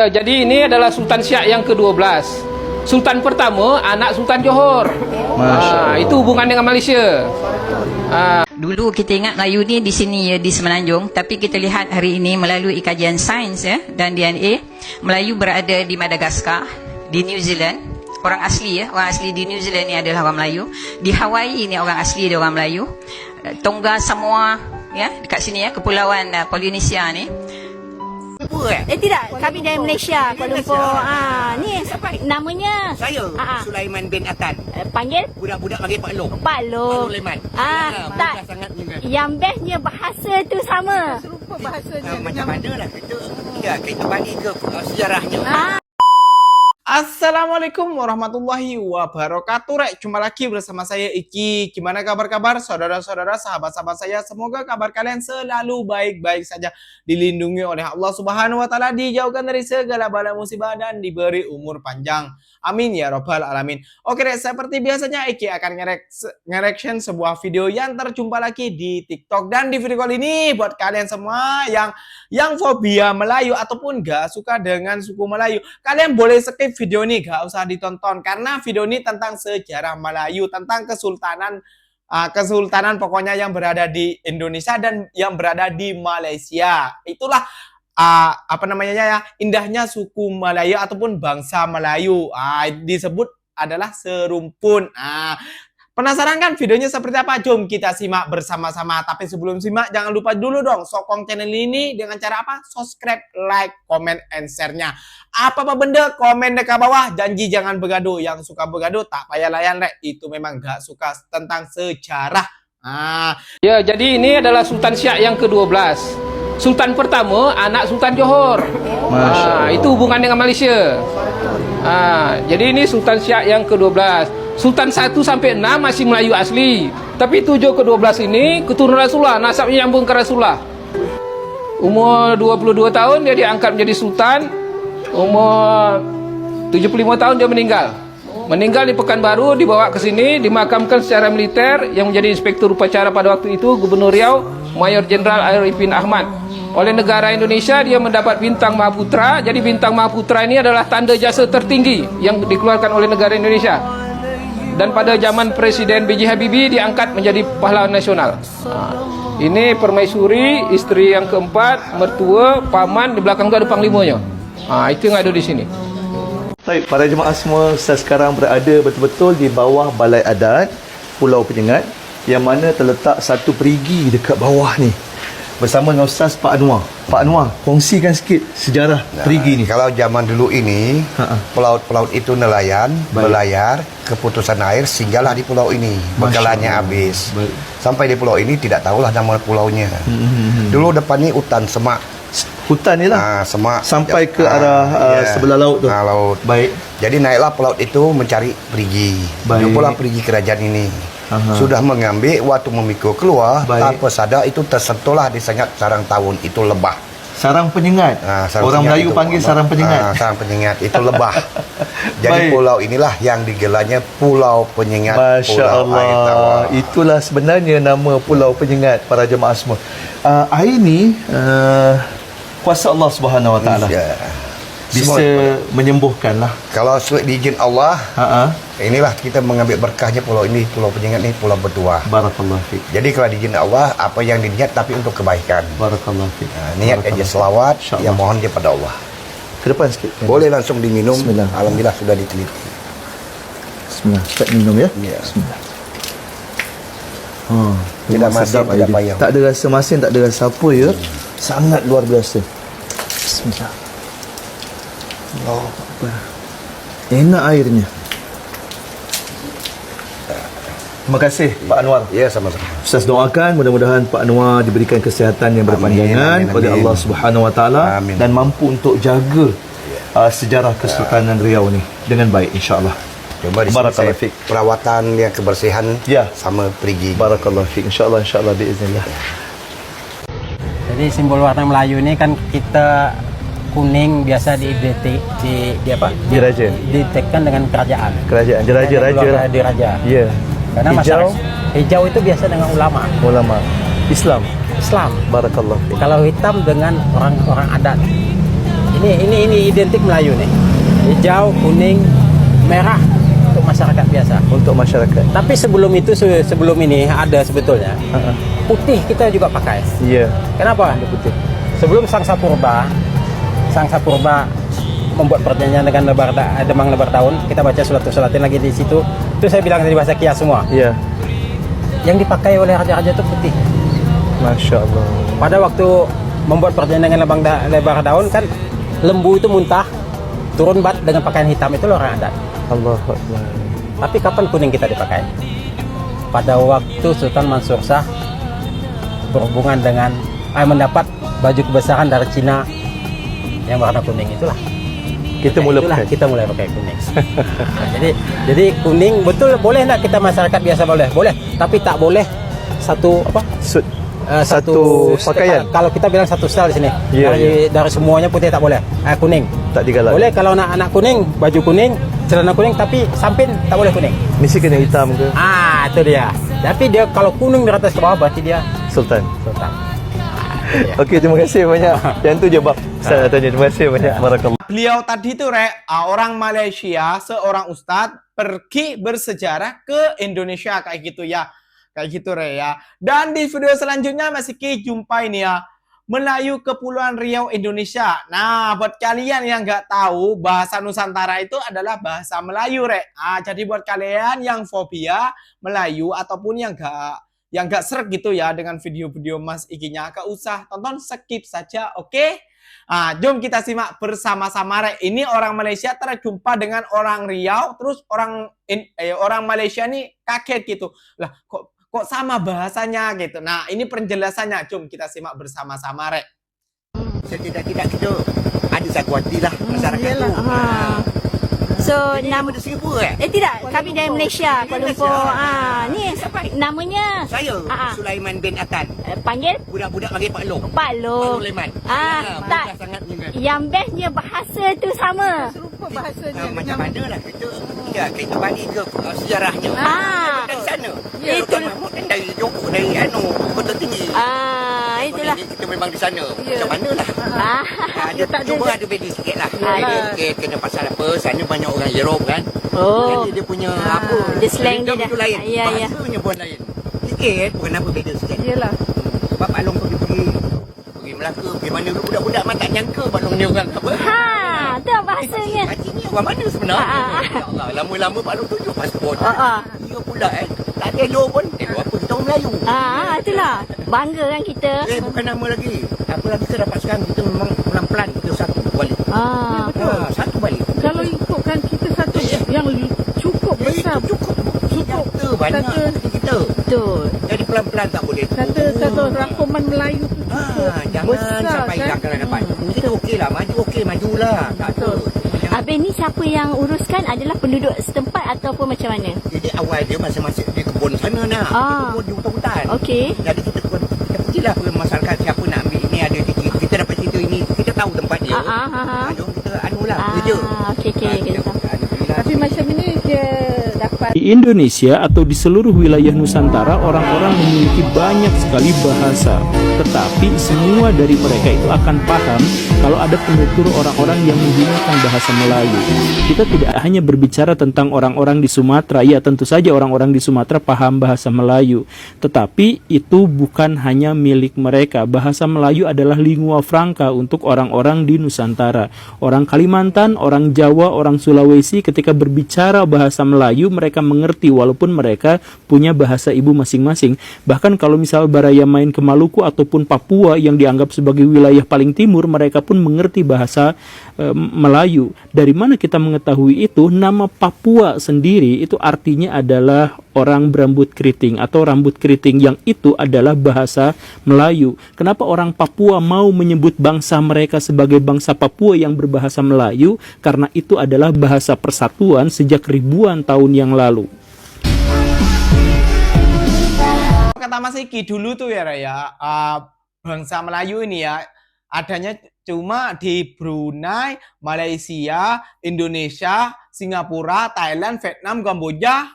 Jadi ini adalah Sultan Siak yang ke-12. Sultan pertama anak Sultan Johor. Itu hubungan dengan Malaysia. Dulu kita ingat Melayu ni di sini ya, di Semenanjung, tapi kita lihat hari ini melalui kajian sains ya dan DNA, Melayu berada di Madagaskar, di New Zealand. Orang asli ya, orang asli di New Zealand ni adalah orang Melayu. Di Hawaii ni orang asli dia orang Melayu. Tonga, Samoa ya, dekat sini ya, kepulauan Polinesia ni. Tidak, kami dari Malaysia, Kuala Lumpur. Ni namanya Saya Sulaiman bin Atan. Panggil Budak-budak panggil Pak Long. Pak Long. Sulaiman. Tak. Sangat Yang bestnya bahasa tu sama. macam mana lah kita. Ya, kita bagi ke sejarahnya. Assalamualaikum warahmatullahi wabarakatuh. Jumpa lagi bersama saya Iki. Gimana kabar-kabar saudara-saudara, sahabat-sahabat saya? Semoga kabar kalian selalu baik-baik saja, dilindungi oleh Allah Subhanahu wa taala, dijauhkan dari segala bala musibah dan diberi umur panjang. Amin ya robbal alamin. Oke deh, seperti biasanya Iki akan nge-reaction sebuah video yang terjumpa lagi di TikTok. Dan di video kali ini buat kalian semua yang fobia Melayu ataupun gak suka dengan suku Melayu, kalian boleh skip video ini, gak usah ditonton, karena video ini tentang sejarah Melayu, tentang kesultanan pokoknya yang berada di Indonesia dan yang berada di Malaysia. Itulah apa namanya ya, indahnya suku Melayu ataupun bangsa Melayu. Disebut adalah serumpun. Penasaran kan videonya seperti apa? Jom kita simak bersama-sama. Tapi sebelum simak, jangan lupa dulu dong sokong channel ini dengan cara apa? Subscribe, like, comment, and share-nya. Apa-apa benda, komen dekat bawah. Janji jangan begaduh. Yang suka begaduh tak payah layan, rek. Itu memang gak suka tentang sejarah. Ya, jadi ini adalah Sultan Siak yang ke-12. Sultan pertama anak Sultan Johor. Itu hubungan dengan Malaysia. Jadi ini Sultan Siak yang ke-12. Sultan 1 sampai 6 masih Melayu asli. Tapi 7 ke 12 ini keturunan Rasulullah, nasabnya nyambung ke Rasulullah. Umur 22 tahun dia diangkat menjadi sultan. Umur 75 tahun dia meninggal. Meninggal di Pekanbaru, dibawa ke sini, dimakamkan secara militer. Yang menjadi inspektur upacara pada waktu itu Gubernur Riau, Mayor Jenderal Arifin Ahmad. Oleh negara Indonesia dia mendapat bintang Mahaputra. Jadi bintang Mahaputra ini adalah tanda jasa tertinggi yang dikeluarkan oleh negara Indonesia. Dan pada zaman Presiden B.J. Habibie diangkat menjadi pahlawan nasional. Ini permaisuri, isteri yang keempat, mertua, paman, di belakang itu ada panglimanya. Itu yang ada di sini. Baik, para jemaah semua, saya sekarang berada betul-betul di bawah Balai Adat Pulau Penyengat, yang mana terletak satu perigi dekat bawah ni, bersama dengan Ustaz Pak Anwar. Pak Anwar, kongsikan sikit sejarah perigi ni. Kalau zaman dulu ini, pelaut-pelaut itu nelayan, berlayar, keputusan air, singgahlah di pulau ini. Bekalannya habis. Sampai di pulau ini tidak tahulah nama pulaunya. Dulu depan ni hutan semak. Hutan ni lah. Semak. Sampai ke arah sebelah laut tu. Laut. Baik. Jadi naiklah pelaut itu mencari perigi. Jumpalah perigi kerajaan ini. Sudah mengambil, waktu memikul keluar, tanpa sadar itu tersentuhlah disengat sarang tawon, itu lebah. Sarang penyengat. Orang Melayu panggil sarang penyengat. Sarang penyengat itu lebah. Jadi pulau inilah yang digelarnya Pulau Penyengat. Masya Allah. Itulah sebenarnya nama Pulau Penyengat, para jemaah semua. Air ni kuasa Allah Subhanahu Wa Taala. Bisa menyembuhkan lah. Kalau diizin Allah, inilah kita mengambil berkahnya pulau ini. Pulau Penyengat ini pulau berdua. Barakallahu fiik. Jadi kalau diizin Allah, apa yang diniat tapi untuk kebaikan. Barakallahu fiik. Niat aja selawat, yang mohon dia pada Allah. Ke depan sikit. Boleh langsung diminum. Bismillah. Alhamdulillah sudah diteliti. Bismillah. Cepat minum ya. Bismillah. Tidak masin, tidak payah. Tak ada rasa masin, tak ada rasa apa ya. Sangat luar biasa. Bismillah. Allah Akbar. Enak airnya. Terima kasih Pak Anwar. Ya, sama-sama. Ustaz doakan mudah-mudahan Pak Anwar diberikan kesihatan yang berpanjangan oleh Allah Subhanahu Wa Taala dan mampu untuk jaga sejarah Kesultanan Riau ni dengan baik, insya-Allah. Coba di sini perawatan yang kebersihan sama perigi. Barakallahu fiik. Insya-Allah biiznillah. Jadi simbol warna Melayu ini kan kita kuning biasa ditekan dengan kerajaan. Kerajaan, raja. Diraja. Ya. Karena hijau itu biasa dengan ulama. Islam. Barakallah. Kalau hitam dengan orang-orang adat. Ini identik Melayu nih. Hijau, kuning, merah untuk masyarakat biasa. Untuk masyarakat. Tapi sebelum itu, sebelum ini ada sebetulnya putih kita juga pakai. Iya. Kenapa? Ada putih. Sebelum Sang Sapurba membuat perjanjian dengan Demang Lebar Tahun, kita baca sulat-sulatin lagi di situ. Itu saya bilang tadi bahasa Kias semua. Iya. Yang dipakai oleh raja-raja itu putih. Masya Allah. Pada waktu membuat perjanjian dengan Lebar Daun kan lembu itu muntah, turun bat dengan pakaian hitam, itu orang adat. Allahu Akbar. Tapi kapan kuning kita dipakai? Pada waktu Sultan Mansur Shah berhubungan dengan mendapat baju kebesaran dari Cina yang warna kuning, itulah Kita mulai pakai. kita mulai pakai kuning. Nah, jadi kuning betul boleh nak kita masyarakat biasa boleh, tapi tak boleh satu apa? Satu pakaian. Kalau kita bilang satu style di sini. Ya, dari semuanya putih tak boleh. Kuning. Tak digalak. Boleh kalau anak kuning, baju kuning, celana kuning, tapi samping tak boleh kuning. Mesti kena hitam ke? Itu dia. Tapi dia kalau kuning dari atas ke bawah berarti dia Sultan. sultan. Okey, terima kasih banyak. Yang tu je bab. Saya tanya terima kasih banyak. Barakallah. Beliau tadi tuh orang Malaysia, seorang ustadz pergi bersejarah ke Indonesia kayak gitu ya. Kayak gitu ya. Dan di video selanjutnya masih kita jumpa ini ya. Melayu Kepulauan Riau Indonesia. Nah, buat kalian yang nggak tahu, bahasa Nusantara itu adalah bahasa Melayu, jadi buat kalian yang fobia Melayu ataupun yang nggak seret gitu ya dengan video-video Mas Ikinya, gak usah tonton, skip saja, oke? Jom kita simak bersama-sama. Ini orang Malaysia terjumpa dengan orang Riau, terus orang Malaysia nih kaget gitu. Lah, kok sama bahasanya gitu. Nah, ini penjelasannya. Jom kita simak bersama-sama, Setidak-tidak kita ada satu hati lah masyarakat tu. So Nama nama di Singapura tidak, kami dari Malaysia, Kuala Lumpur. Ni namanya Saya Sulaiman bin Atan. panggil Budak-budak panggil Pak Long. Pak Long. Sulaiman. Tak. Mudah sangat ni kan. Yang bestnya bahasa tu sama. Macam mana lah kita balik ke sejarahnya. Dari sana. Itu. Kan dari Johor, dari Kota Tinggi. Itulah. Kita memang di sana. Macam mana lah. Cuba ada beda sikit lah. Sikit kena pasal apa. Sana banyak orang Europe kan. Jadi dia punya apa. Dia slang dia dah. Itu lain. Ya. Bahasanya pun lain. Sikit pun kenapa beda sikit. Yalah. Sebab Pak Long pergi Melaka. Pergi mana ke budak-budak memang tak nyangka Pak Long ni orang apa. Tu bahasanya. Pakcik ni orang mana sebenarnya? Ya Allah, lama-lama Pak Long tunjuk pasport. Dia pula tak ada elok pun. Apa kita orang Melayu. Itulah. Bangga kan kita. Bukan nama lagi. Apa lagi kita dapat sekarang, kita memang pelan-pelan kita satu balik. Satu balik. Kalau ikutkan kita satu yang cukup besar. Cukup banyak kita. Betul. Jadi pelan-pelan tak boleh. Satu rangkuman Melayu tu cukup jangan besar sampai kan. hilang kalau dapat. Kita okeylah, majulah. Tak ada. Habis ni siapa yang uruskan adalah penduduk setempat ataupun macam mana? Jadi awal dia masa-masa di kebun sana nak. Kebun di hutan-hutan. Okey. Jadi kita pergilah ke masyarakat siapa nak ambil ini ada kita dapat cerita ini, kita tahu tempat dia. Jom kita anulah kerja. Okey. Tapi macam ni dia dapat. Di Indonesia atau di seluruh wilayah Nusantara, orang-orang memiliki banyak sekali bahasa. Tetapi semua dari mereka itu akan paham kalau ada penutur orang-orang yang menggunakan bahasa Melayu. Kita tidak hanya berbicara tentang orang-orang di Sumatera. Ya, tentu saja orang-orang di Sumatera paham bahasa Melayu. Tetapi itu bukan hanya milik mereka. Bahasa Melayu adalah lingua franca untuk orang-orang di Nusantara. Orang Kalimantan, orang Jawa, orang Sulawesi ketika berbicara bahasa Melayu, mereka mengerti walaupun mereka punya bahasa ibu masing-masing. Bahkan kalau misal Baraya main ke Maluku ataupun Papua yang dianggap sebagai wilayah paling timur, mereka pun mengerti bahasa Melayu. Dari mana kita mengetahui itu? Nama Papua sendiri itu artinya adalah orang berambut keriting atau rambut keriting, yang itu adalah bahasa Melayu. Kenapa orang Papua mau menyebut bangsa mereka sebagai bangsa Papua yang berbahasa Melayu? Karena itu adalah bahasa persatuan sejak ribuan tahun yang lalu. Kata Mas Iki dulu tuh ya bangsa Melayu ini ya adanya cuma di Brunei, Malaysia, Indonesia, Singapura, Thailand, Vietnam, Kamboja,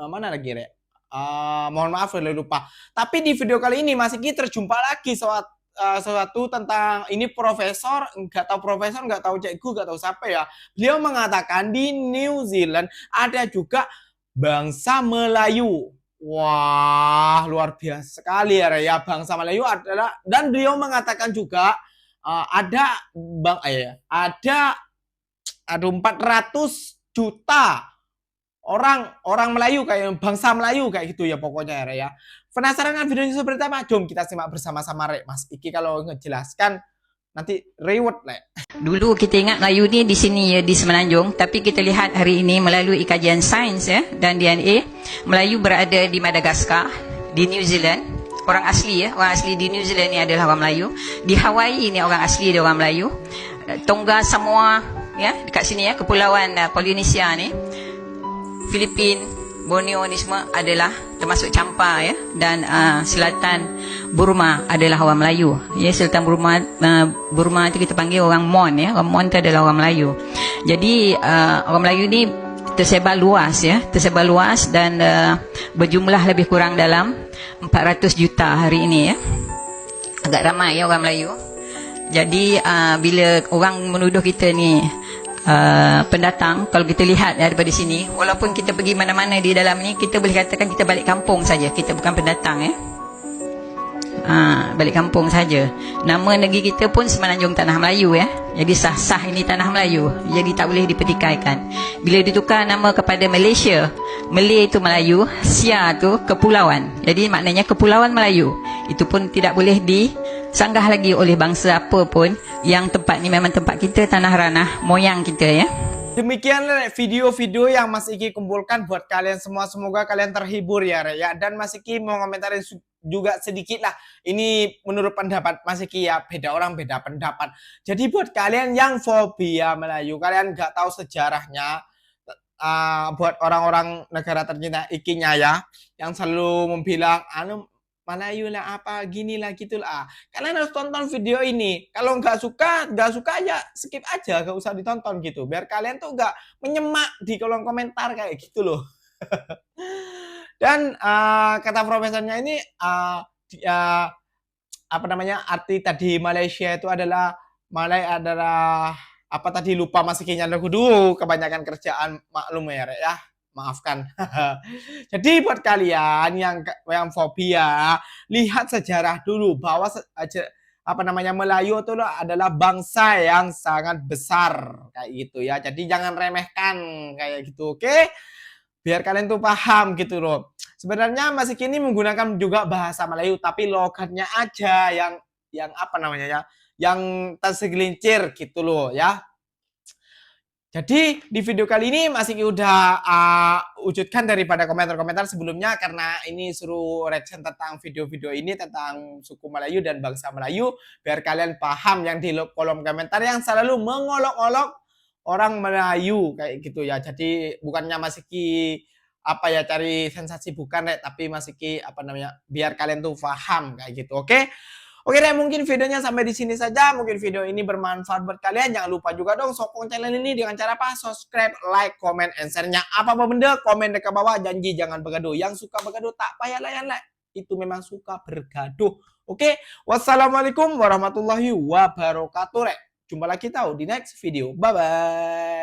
mana lagi mohon maaf kalau lupa. Tapi di video kali ini Mas Iki terjumpa lagi sesuatu tentang ini profesor, nggak tahu cikgu, nggak tahu siapa ya. Beliau mengatakan di New Zealand ada juga bangsa Melayu. Wah, luar biasa sekali ya, bangsa Melayu adalah, dan beliau mengatakan juga ada 400 juta orang Melayu kayak bangsa Melayu kayak gitu ya pokoknya ya. Penasaran kan videonya seperti apa? Jom kita simak bersama-sama Rek. Mas Iki kalau ngejelaskan nanti reward Rek. Dulu kita ingat Melayu ni di sini ya, di Semenanjung, tapi kita lihat hari ini melalui kajian sains ya dan DNA, Melayu berada di Madagaskar, di New Zealand. Orang asli ya, orang asli di New Zealand ni adalah orang Melayu. Di Hawaii ni orang asli dia orang Melayu. Tonga Samoa ya, dekat sini ya, kepulauan Polinesia ni, Filipin, Borneo ni semua adalah termasuk Champa ya, dan selatan Burma adalah orang Melayu. Ya, selatan Burma itu kita panggil orang Mon ya. Orang Mon itu adalah orang Melayu. Jadi orang Melayu ni tersebar luas ya, tersebar luas dan berjumlah lebih kurang dalam 400 juta hari ini ya. Agak ramai ya orang Melayu. Jadi bila orang menuduh kita ni pendatang, kalau kita lihat daripada sini, walaupun kita pergi mana-mana di dalam ni, kita boleh katakan kita balik kampung saja, kita bukan pendatang ya. Balik kampung saja. Nama negeri kita pun Semenanjung Tanah Melayu ya. Jadi sah-sah ini Tanah Melayu. Jadi tak boleh dipertikaikan. Bila ditukar nama kepada Malaysia, Malay itu Melayu, Sia tu kepulauan. Jadi maknanya kepulauan Melayu. Itu pun tidak boleh disanggah lagi oleh bangsa apa pun, yang tempat ni memang tempat kita, tanah ranah moyang kita ya. Demikian video-video yang Mas Iki kumpulkan buat kalian semua. Semoga kalian terhibur ya Rek ya. Dan Mas Iki mau komentarin juga sedikit lah. Ini menurut pendapat Mas Iki ya. Beda orang beda pendapat. Jadi buat kalian yang fobia Melayu, kalian nggak tahu sejarahnya, buat orang-orang negara tercinta Ikinya ya, yang selalu membilang Melayu lah apa gini lah gitu lah. Kalian harus tonton video ini. Kalau nggak suka ya skip aja, nggak usah ditonton gitu. Biar kalian tuh nggak menyemak di kolom komentar kayak gitu loh. Dan kata profesornya ini arti tadi Malaysia itu adalah apa tadi, lupa Mas Iki nyandar dulu, kebanyakan kerjaan, maklum ya Rek ya. Maafkan. Jadi buat kalian yang fobia, lihat sejarah dulu bahwa Melayu itu adalah bangsa yang sangat besar kayak gitu ya. Jadi jangan remehkan kayak gitu, oke? Biar kalian tuh paham gitu loh. Sebenarnya Mas Iki ini menggunakan juga bahasa Melayu, tapi logatnya aja yang yang tersegelincir gitu loh ya. Jadi di video kali ini Mas Iki udah wujudkan daripada komentar-komentar sebelumnya, karena ini suruh reaction tentang video-video ini tentang suku Melayu dan bangsa Melayu, biar kalian paham yang di kolom komentar yang selalu mengolok-olok orang Melayu kayak gitu ya. Jadi bukannya Mas Iki cari sensasi, bukan Rek, tapi Mas Iki biar kalian tuh paham kayak gitu, oke? Oke deh, mungkin videonya sampai di sini saja. Mungkin video ini bermanfaat buat kalian. Jangan lupa juga dong sokong channel ini dengan cara apa? Subscribe, like, comment, and share-nya. Apa-apa benda, komen dekat bawah. Janji jangan bergaduh. Yang suka bergaduh tak payah layan like. Itu memang suka bergaduh. Oke, wassalamualaikum warahmatullahi wabarakatuh. Jumpa lagi tahu di next video. Bye-bye.